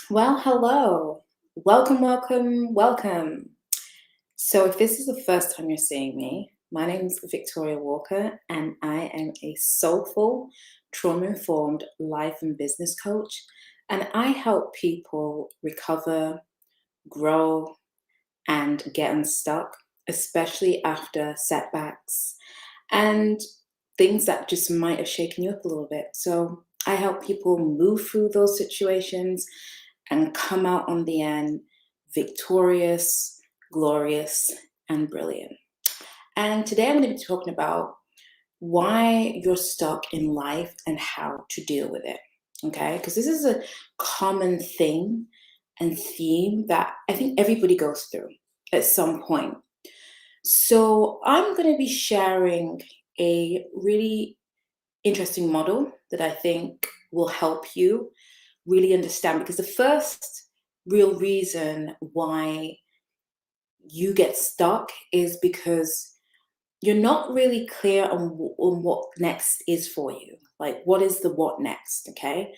Well, hello. Welcome, welcome, welcome. So, if this is the first time you're seeing me, my name is Victoria Walker, and I am a soulful, trauma informed life and business coach. And I help people recover, grow, and get unstuck, especially after setbacks and things that just might have shaken you up a little bit. So, I help people move through those situations and come out on the end victorious, glorious, and brilliant. And today I'm going to be talking about why you're stuck in life and how to deal with it. Okay, because this is a common thing and theme that I think everybody goes through at some point. So I'm going to be sharing a really interesting model that I think will help you really understand, because the first real reason why you get stuck is because you're not really clear on what next is for you. Like, what is the what next? Okay.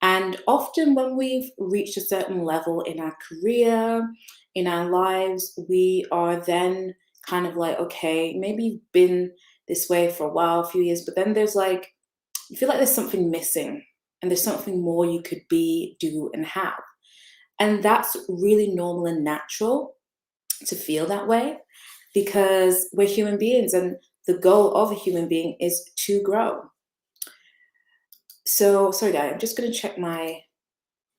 And often, when we've reached a certain level in our career, in our lives, we are then kind of like, okay, maybe you've been this way for a while, a few years, but then there's like, you feel like there's something missing and there's something more you could be, do, and have. And that's really normal and natural to feel that way because we're human beings and the goal of a human being is to grow. So sorry guys, I'm just gonna check my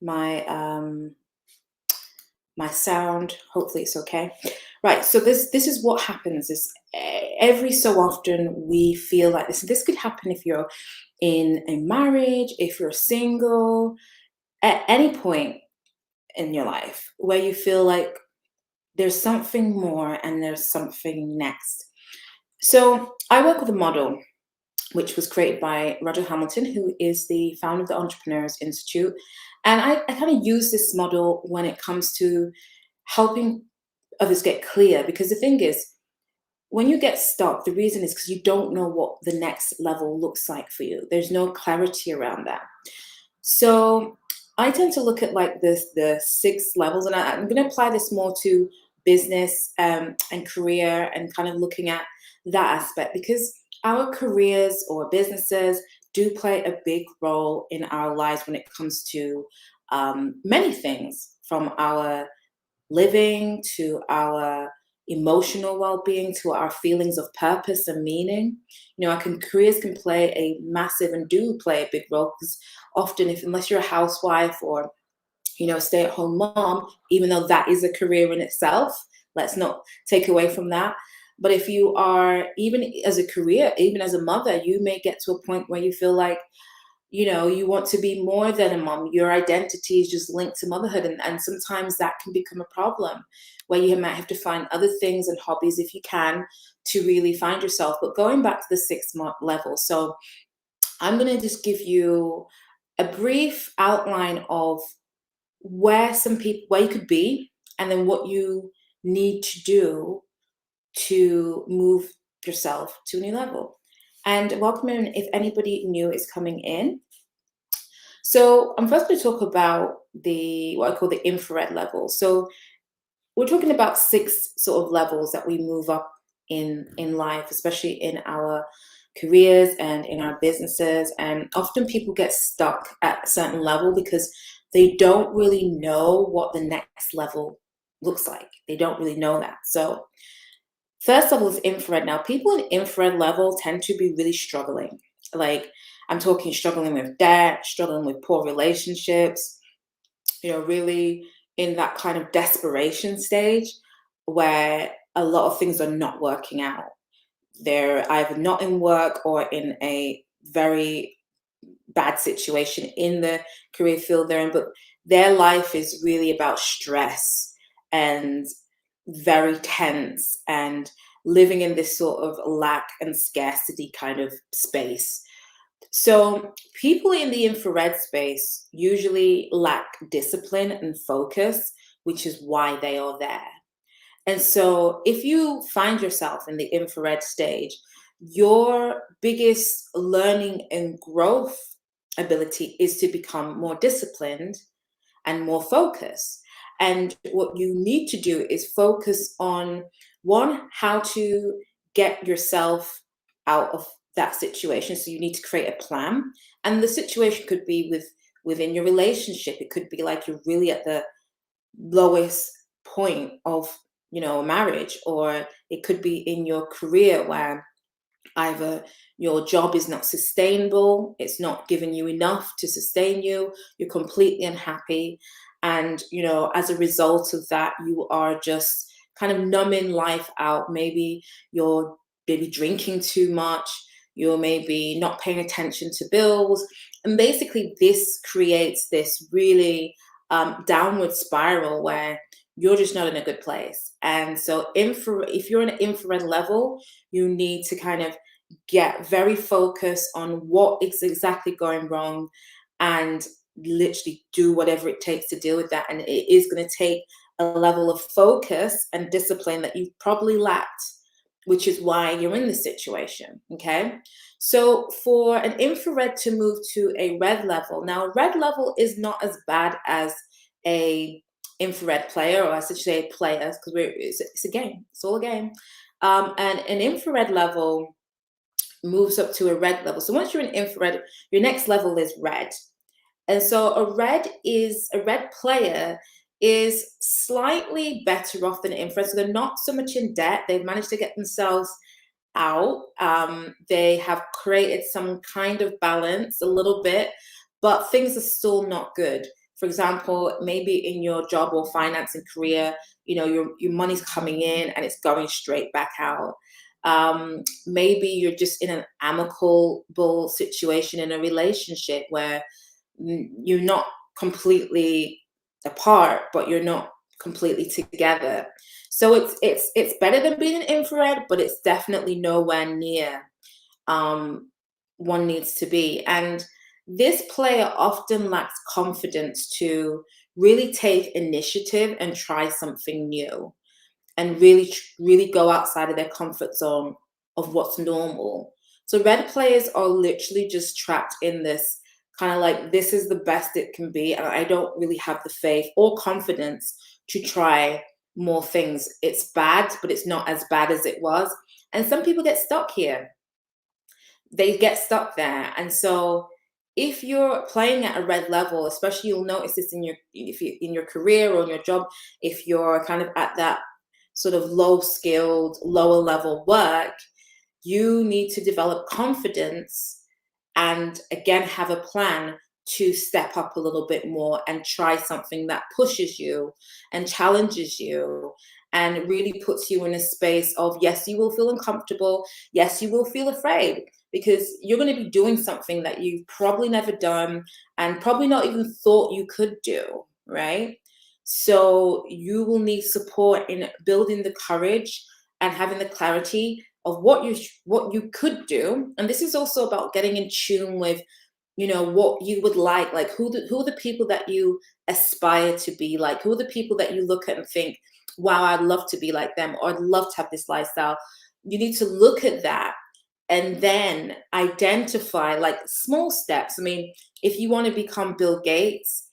my sound. Hopefully it's okay. Right, so this is what happens is every so often we feel like this could happen if you're in a marriage, if you're single, at any point in your life where you feel like there's something more and there's something next. So I work with a model which was created by Roger Hamilton, who is the founder of the Entrepreneurs Institute. And I kind of use this model when it comes to helping others get clear, because the thing is, when you get stuck, the reason is because you don't know what the next level looks like for you. There's no clarity around that. So I tend to look at like the six levels, and I'm going to apply this more to business and career, and kind of looking at that aspect, because our careers or businesses do play a big role in our lives when it comes to many things, from our living to our emotional well-being to our feelings of purpose and meaning. Our careers can play a massive and do play a big role, because often, if unless you're a housewife or stay-at-home mom, even though that is a career in itself, let's not take away from that. But if you are, even as a career, even as a mother, you may get to a point where you feel like you want to be more than a mom. Your identity is just linked to motherhood. And sometimes that can become a problem where you might have to find other things and hobbies, if you can, to really find yourself. But going back to the level. So I'm going to just give you a brief outline of where you could be, and then what you need to do to move yourself to a new level. And welcome in if anybody new is coming in. So I'm first going to talk about the what I call the infrared level. So we're talking about six sort of levels that we move up in life, especially in our careers and in our businesses. And often people get stuck at a certain level because they don't really know what the next level looks like. They don't really know that. So first level is infrared. Now, people in infrared level tend to be really struggling. Like, I'm talking struggling with debt, struggling with poor relationships, really in that kind of desperation stage where a lot of things are not working out. They're either not in work or in a very bad situation in the career field they're in, but their life is really about stress and very tense and living in this sort of lack and scarcity kind of space. So, people in the infrared space usually lack discipline and focus, which is why they are there. And so, if you find yourself in the infrared stage, your biggest learning and growth ability is to become more disciplined and more focus. And what you need to do is focus on one, how to get yourself out of that situation. So you need to create a plan. And the situation could be within your relationship. It could be like you're really at the lowest point of, a marriage, or it could be in your career where either your job is not sustainable, it's not giving you enough to sustain you, you're completely unhappy. And, as a result of that, you are just kind of numbing life out. Maybe you're maybe drinking too much, you're maybe not paying attention to bills. And basically, this creates this really downward spiral where you're just not in a good place. And so, if you're in an infrared level, you need to kind of get very focused on what is exactly going wrong and literally do whatever it takes to deal with that. And it is going to take a level of focus and discipline that you've probably lacked, which is why you're in this situation. Okay. So for an infrared to move to a red level, now red level is not as bad as a infrared player, or I should say players, because it's a game. It's all a game. And an infrared level moves up to a red level. So once you're in infrared, your next level is red. And so a red player is slightly better off than infrared. So they're not so much in debt. They've managed to get themselves out. They have created some kind of balance a little bit, but things are still not good. For example, maybe in your job or finance and career, your money's coming in and it's going straight back out. Maybe you're just in an amicable situation in a relationship where you're not completely apart, but you're not completely together. So it's better than being an infrared, but it's definitely nowhere near one needs to be. And this player often lacks confidence to really take initiative and try something new, and really go outside of their comfort zone of what's normal. So red players are literally just trapped in this kind of like, this is the best it can be, and I don't really have the faith or confidence to try more things. It's bad, but it's not as bad as it was. And some people get stuck here. They get stuck there. And so if you're playing at a red level, especially, you'll notice this in your career or in your job, if you're kind of at that sort of low skilled, lower level work, you need to develop confidence and again have a plan to step up a little bit more and try something that pushes you and challenges you and really puts you in a space of, yes, you will feel uncomfortable, yes, you will feel afraid, because you're going to be doing something that you've probably never done and probably not even thought you could do, right? So you will need support in building the courage and having the clarity of what you could do. And this is also about getting in tune with, what you would like who are the people that you aspire to be like, who are the people that you look at and think, wow, I'd love to be like them, or I'd love to have this lifestyle. You need to look at that and then identify like small steps. I mean, if you want to become Bill Gates,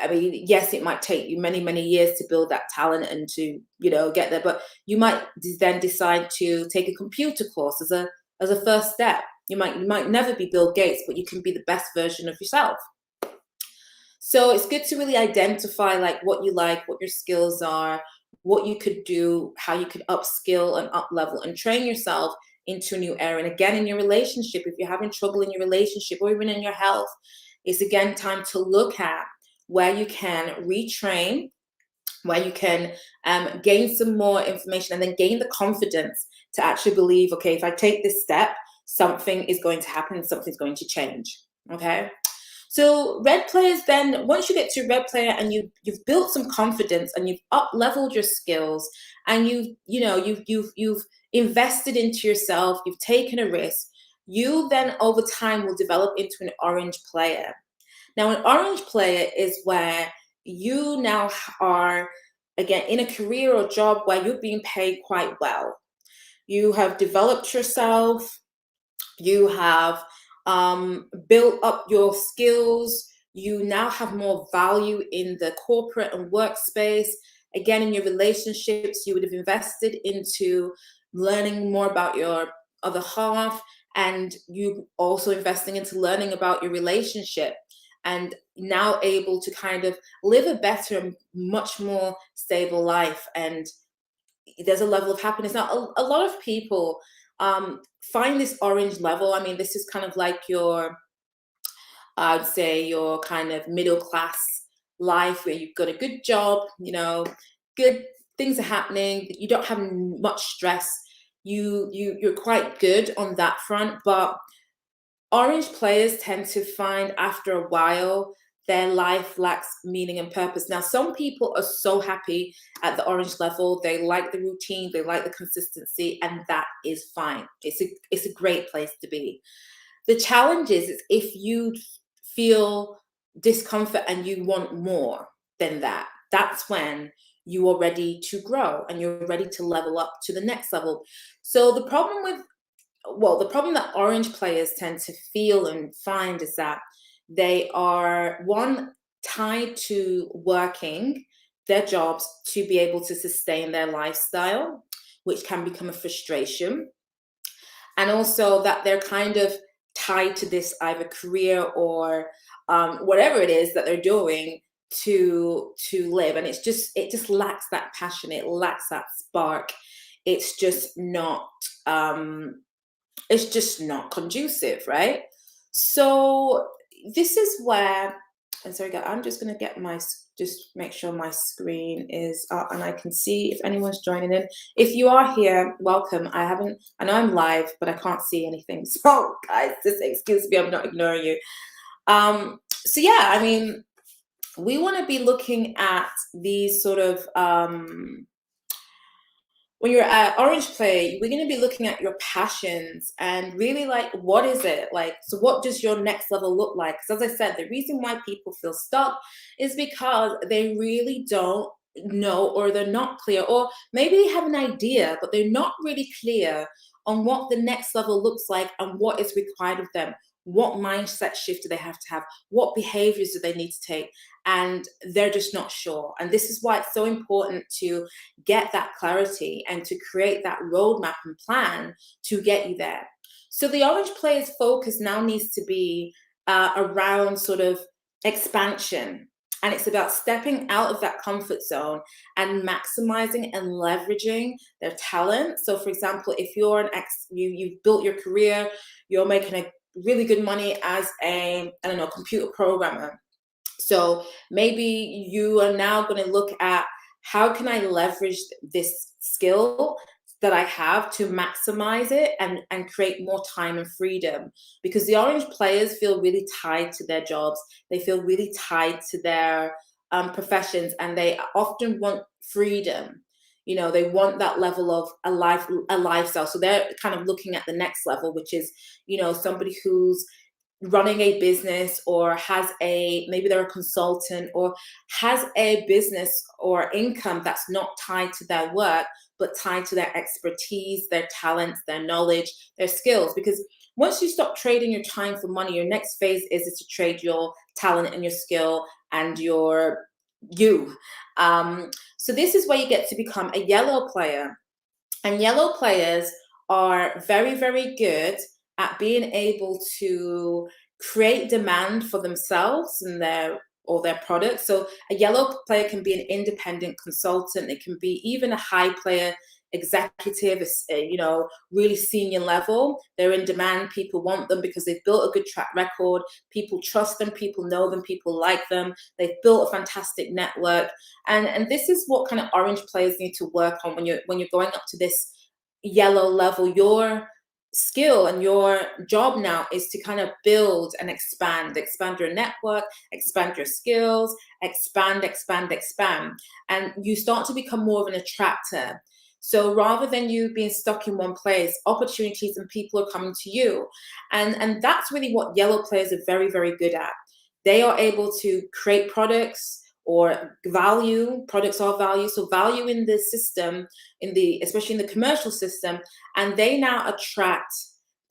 I mean, yes, it might take you many, many years to build that talent and to, get there, but you might then decide to take a computer course as a first step. You might never be Bill Gates, but you can be the best version of yourself. So it's good to really identify like what you like, what your skills are, what you could do, how you could upskill and up level and train yourself into a new area. And again, in your relationship, if you're having trouble in your relationship or even in your health, it's again time to look at where you can retrain, where you can gain some more information and then gain the confidence to actually believe, okay, if I take this step, something is going to happen, something's going to change. Okay. So red players, then once you get to red player and you've built some confidence and you've up leveled your skills and you've invested into yourself, you've taken a risk, you then over time will develop into an orange player. Now, an orange player is where you now are, again, in a career or job where you're being paid quite well. You have developed yourself, you have built up your skills, You now have more value in the corporate and workspace. Again, in your relationships, you would have invested into learning more about your other half, and you also investing into learning about your relationship, and now able to kind of live a better and much more stable life. And there's a level of happiness. Now, a lot of people find this orange level. I mean, this is kind of like your, I'd say, your kind of middle class life where you've got a good job, good things are happening, you don't have much stress. You're quite good on that front. But orange players tend to find after a while their life lacks meaning and purpose. Now, some people are so happy at the orange level. They like the routine, they like the consistency, and that is fine. It's a great place to be. The challenge is if you feel discomfort and you want more than that, that's when you are ready to grow and you're ready to level up to the next level. So the problem that orange players tend to feel and find is that they are, one, tied to working their jobs to be able to sustain their lifestyle, which can become a frustration. And also that they're kind of tied to this either career or whatever it is that they're doing to live. And it just lacks that passion, it lacks that spark. It's just not conducive, right? So this is where, and sorry guys, I'm just going to get just make sure my screen is up and I can see if anyone's joining in. If you are here, welcome. I know I'm live, but I can't see anything. So guys, just excuse me, I'm not ignoring you. So yeah, I mean, we want to be looking at these sort of, when you're at orange play, we're going to be looking at your passions and really like, what is it like? So what does your next level look like? Because as I said, the reason why people feel stuck is because they really don't know, or they're not clear, or maybe they have an idea, but they're not really clear on what the next level looks like and what is required of them. What mindset shift do they have to have? What behaviors do they need to take? And they're just not sure. And this is why it's so important to get that clarity and to create that roadmap and plan to get you there. So the orange player's focus now needs to be around sort of expansion. And it's about stepping out of that comfort zone and maximizing and leveraging their talent. So for example, if you're you've built your career, you're making a really good money as a, I don't know, computer programmer. So maybe you are now going to look at, how can I leverage this skill that I have to maximize it and create more time and freedom? Because the orange players feel really tied to their jobs. They feel really tied to their professions, and they often want freedom. They want that level of a lifestyle. So they're kind of looking at the next level, which is, somebody who's running a business, or maybe they're a consultant, or has a business or income that's not tied to their work, but tied to their expertise, their talents, their knowledge, their skills. Because once you stop trading your time for money, your next phase is to trade your talent and your skill and you. So this is where you get to become a yellow player. And yellow players are very, very good at being able to create demand for themselves and their products. So a yellow player can be an independent consultant. It can be even a high player executive, really senior level. They're in demand. People want them because they've built a good track record. People trust them. People know them. People like them. They've built a fantastic network. And this is what kind of orange players need to work on when you're going up to this yellow level. Your skill and your job now is to kind of build and expand your network, expand your skills, expand, and you start to become more of an attractor. So rather than you being stuck in one place, opportunities and people are coming to you. And that's really what yellow players are very, very good at. They are able to create products or products or value. So value in the system, especially in the commercial system, and they now attract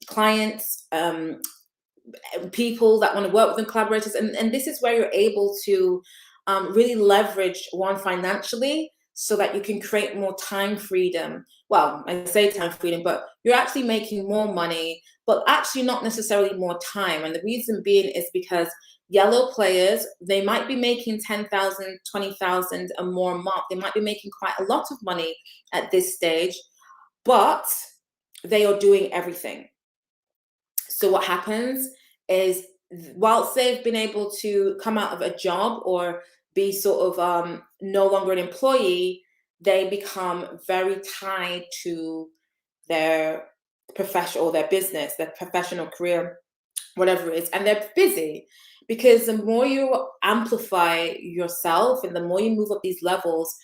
clients, people that want to work with them, collaborators. And this is where you're able to really leverage one financially so that you can create more time freedom. Well, I say time freedom, but you're actually making more money, but actually not necessarily more time. And the reason being is because yellow players, they might be making 10,000, 20,000 and more a month. They might be making quite a lot of money at this stage, but they are doing everything. So what happens is, whilst they've been able to come out of a job or be sort of no longer an employee, they become very tied to their profession or their business, their professional career, whatever it is, and they're busy. Because the more you amplify yourself and the more you move up these levels,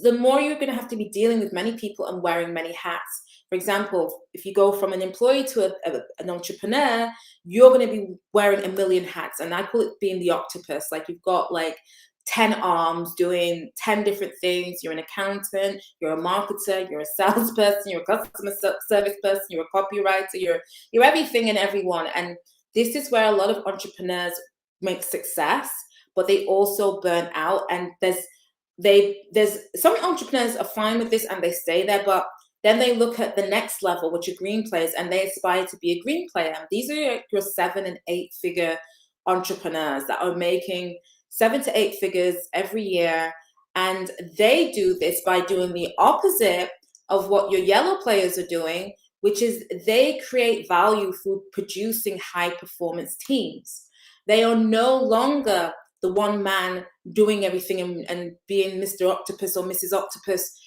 the more you're going to have to be dealing with many people and wearing many hats. For example, if you go from an employee to an entrepreneur, you're going to be wearing a million hats. And I call it being the octopus. Like, you've got like 10 arms doing 10 different things. You're an accountant, you're a marketer, you're a salesperson, you're a customer service person, you're a copywriter, you're everything and everyone. And this is where a lot of entrepreneurs make success, but they also burn out. And there's some entrepreneurs are fine with this and they stay there, but then they look at the next level, which are green players, and they aspire to be a green player. These are your 7 and 8 figure entrepreneurs that are making 7 to 8 figures every year. And they do this by doing the opposite of what your yellow players are doing, which is they create value through producing high performance teams. They are no longer the one man doing everything and being Mr. Octopus or Mrs. Octopus,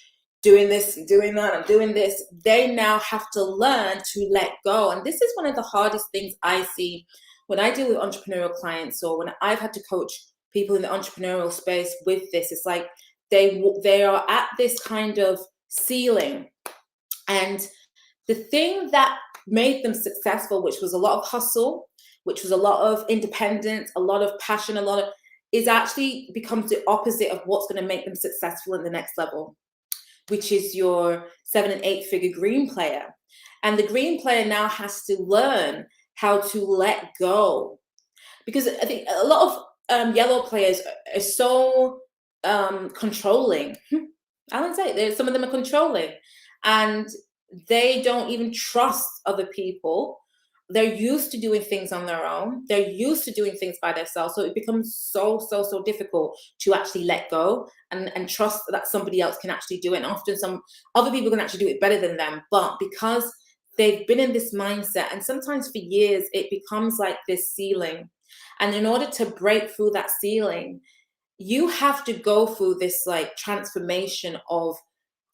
doing this, doing that, and doing this. They now have to learn to let go. And this is one of the hardest things I see when I deal with entrepreneurial clients, or when I've had to coach people in the entrepreneurial space with this. It's like they are at this kind of ceiling. And the thing that made them successful, which was a lot of hustle, which was a lot of independence, a lot of passion, is actually becomes the opposite of what's going to make them successful in the next level, which is your 7 and 8 figure green player. And the green player now has to learn how to let go. Because I think a lot of yellow players are so controlling. I wouldn't say some of them are controlling, and they don't even trust other people. They're used to doing things on their own. They're used to doing things by themselves. So it becomes so difficult to actually let go and trust that somebody else can actually do it. And often some other people can actually do it better than them. But because they've been in this mindset, and sometimes for years, it becomes like this ceiling. And in order to break through that ceiling, you have to go through this like transformation of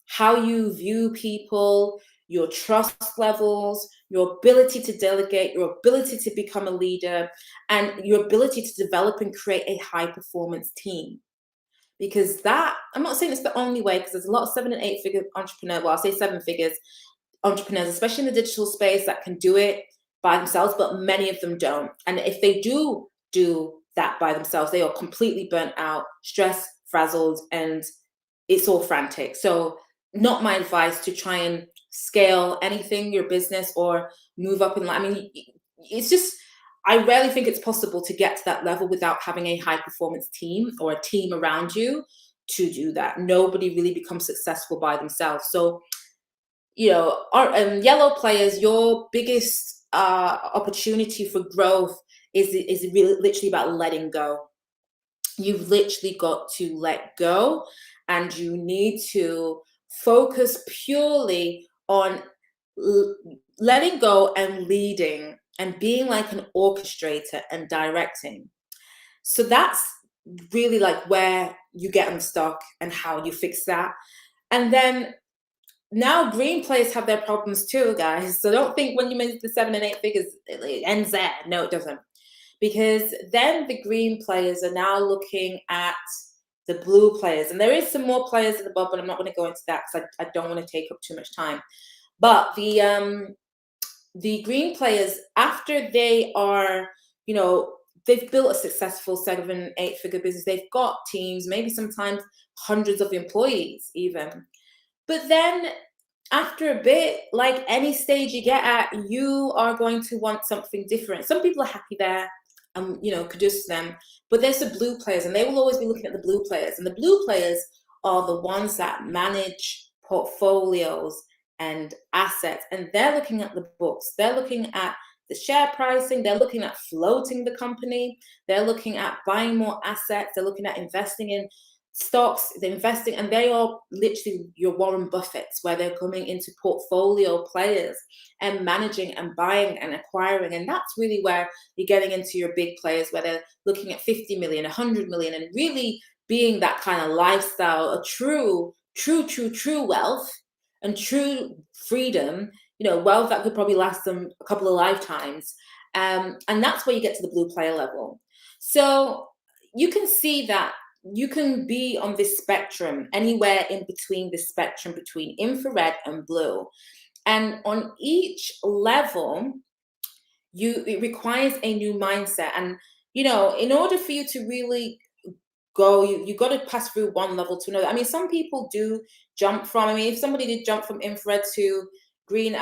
how you view people, your trust levels, your ability to delegate, your ability to become a leader, and your ability to develop and create a high performance team. Because that, I'm not saying it's the only way, because there's a lot of 7 and 8 figure entrepreneurs, well, I'll say 7 figures entrepreneurs, especially in the digital space, that can do it by themselves, but many of them don't. And if they do that by themselves, they are completely burnt out, stressed, frazzled, and it's all frantic. So not my advice to try and scale anything, your business, or move up in life. I mean, it's just, I rarely think it's possible to get to that level without having a high performance team or a team around you to do that. Nobody really becomes successful by themselves. So, you know, yellow players, your biggest opportunity for growth is really literally about letting go. You've literally got to let go, and you need to focus purely on letting go and leading and being like an orchestrator and directing. So that's really like where you get unstuck and how you fix that. And then now green players have their problems too, guys. So don't think when you make the 7 and 8 figures, it ends there. No, it doesn't. Because then the green players are now looking at the blue players. And there is some more players at the bottom, but I'm not going to go into that because I don't want to take up too much time. But the green players, after they are, you know, they've built a successful 7, 8 figure business, they've got teams, maybe sometimes hundreds of employees even. But then after a bit, like any stage you get at, you are going to want something different. Some people are happy there, and kudos to them. But there's the blue players, and they will always be looking at the blue players. And the blue players are the ones that manage portfolios and assets, and they're looking at the books. They're looking at the share pricing. They're looking at floating the company. They're looking at buying more assets. They're looking at investing in stocks, they're investing, and they are literally your Warren Buffetts, where they're coming into portfolio players and managing and buying and acquiring. And that's really where you're getting into your big players, where they're looking at 50 million, 100 million, and really being that kind of lifestyle, a true wealth and true freedom, wealth that could probably last them a couple of lifetimes. And that's where you get to the blue player level. So you can see that you can be on this spectrum, anywhere in between the spectrum between infrared and blue. And on each level, it requires a new mindset. And, in order for you to really go, you got to pass through one level to another. I mean, some people do jump from, if somebody did jump from infrared to green,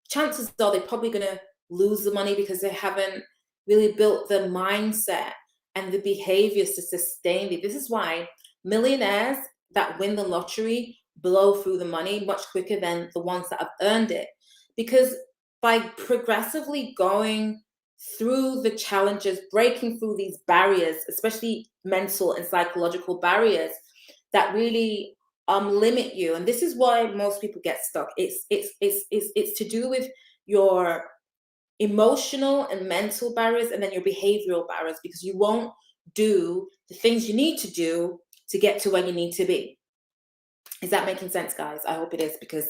chances are they're probably going to lose the money because they haven't really built the mindset and the behaviors to sustain it. This is why millionaires that win the lottery blow through the money much quicker than the ones that have earned it. Because by progressively going through the challenges, breaking through these barriers, especially mental and psychological barriers that really limit you. And this is why most people get stuck. It's to do with your emotional and mental barriers, and then your behavioral barriers, because you won't do the things you need to do to get to where you need to be. Is that making sense, guys? I hope it is, because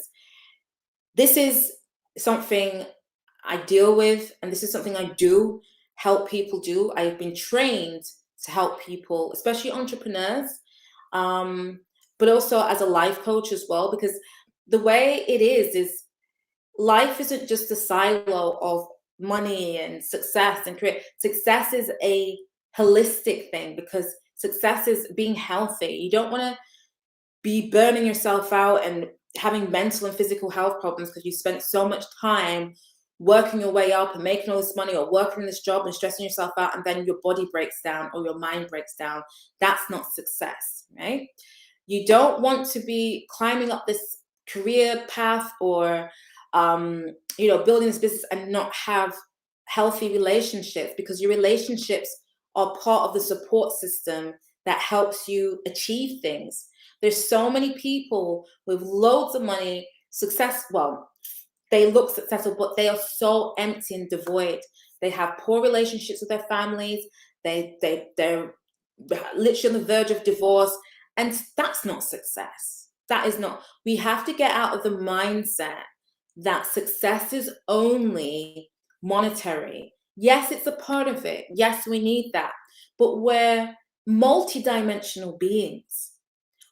this is something I deal with, and this is something I do help people do. I've been trained to help people, especially entrepreneurs, but also as a life coach as well, because the way it is life isn't just a silo of money and success and career. Success is a holistic thing, because success is being healthy. You don't want to be burning yourself out and having mental and physical health problems because you spent so much time working your way up and making all this money, or working this job and stressing yourself out, and then your body breaks down or your mind breaks down. That's not success, right? You don't want to be climbing up this career path, or building this business and not have healthy relationships, because your relationships are part of the support system that helps you achieve things. There's so many people with loads of money, they look successful, but they are so empty and devoid. They have poor relationships with their families. They're literally on the verge of divorce, and that's not success. That is not. We have to get out of the mindset that success is only monetary. Yes, it's a part of it. Yes, we need that. But we're multidimensional beings.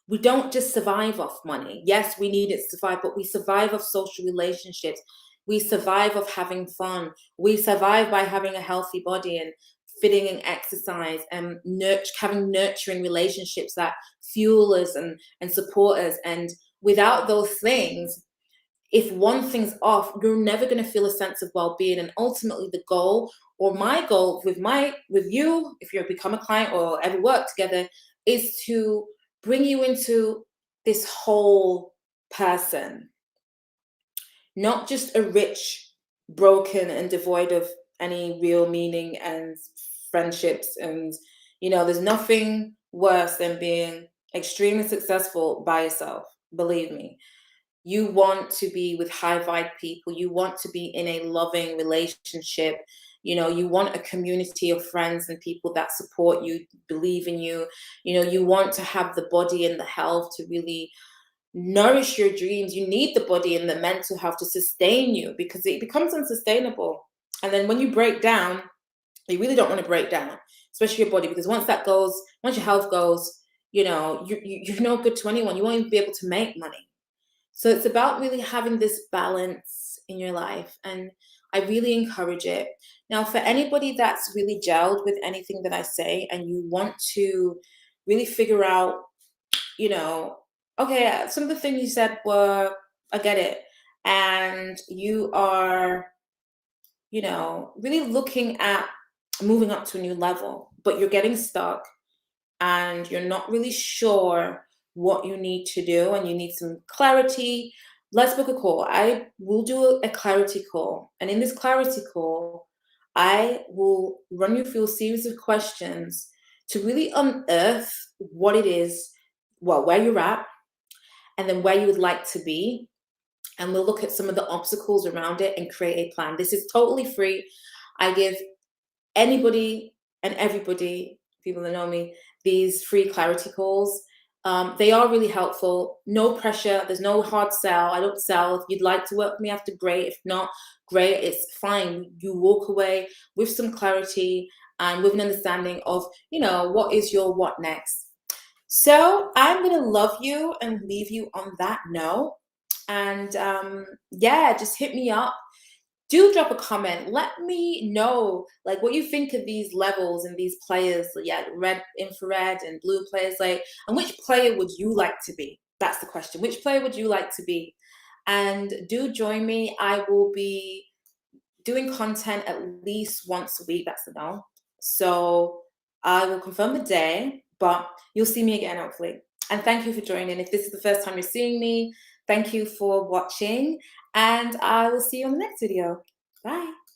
We don't just survive off money. Yes, we need it to survive, but we survive off social relationships. We survive off having fun. We survive by having a healthy body and fitting in exercise, and having nurturing relationships that fuel us and support us. And without those things, if one thing's off, you're never going to feel a sense of well-being. And ultimately the goal, or my goal with you, if you become a client or ever work together, is to bring you into this whole person, not just a rich, broken, and devoid of any real meaning and friendships. And there's nothing worse than being extremely successful by yourself. Believe me. You want to be with high vibe people. You want to be in a loving relationship. You want a community of friends and people that support you, believe in you. You want to have the body and the health to really nourish your dreams. You need the body and the mental health to sustain you, because it becomes unsustainable. And then when you break down, you really don't want to break down, especially your body, because once your health goes, you're no good to anyone. You won't even be able to make money. So it's about really having this balance in your life, and I really encourage it. Now, for anybody that's really gelled with anything that I say, and you want to really figure out, okay, some of the things you said were I get it. And you are, you know, really looking at moving up to a new level, but you're getting stuck and you're not really sure what you need to do and you need some clarity. Let's book a call. I will do a clarity call. And in this clarity call, I will run you through a series of questions to really unearth what it is, well, where you're at, and then where you would like to be. And we'll look at some of the obstacles around it and create a plan. This is totally free. I give anybody and everybody, people that know me, these free clarity calls. They are really helpful. No pressure. There's no hard sell. I don't sell. If you'd like to work with me after, great. If not, great. It's fine. You walk away with some clarity and with an understanding of, you know, what is your what next. So I'm going to love you and leave you on that note. And yeah, just hit me up. Do drop a comment. Let me know like what you think of these levels and these players. Yeah, red, infrared, and blue players. Like, and which player would you like to be? That's the question. Which player would you like to be? And do join me. I will be doing content at least once a week. That's the goal. So I will confirm the day, but you'll see me again hopefully. And thank you for joining. If this is the first time you're seeing me, thank you for watching, and I will see you on the next video. Bye.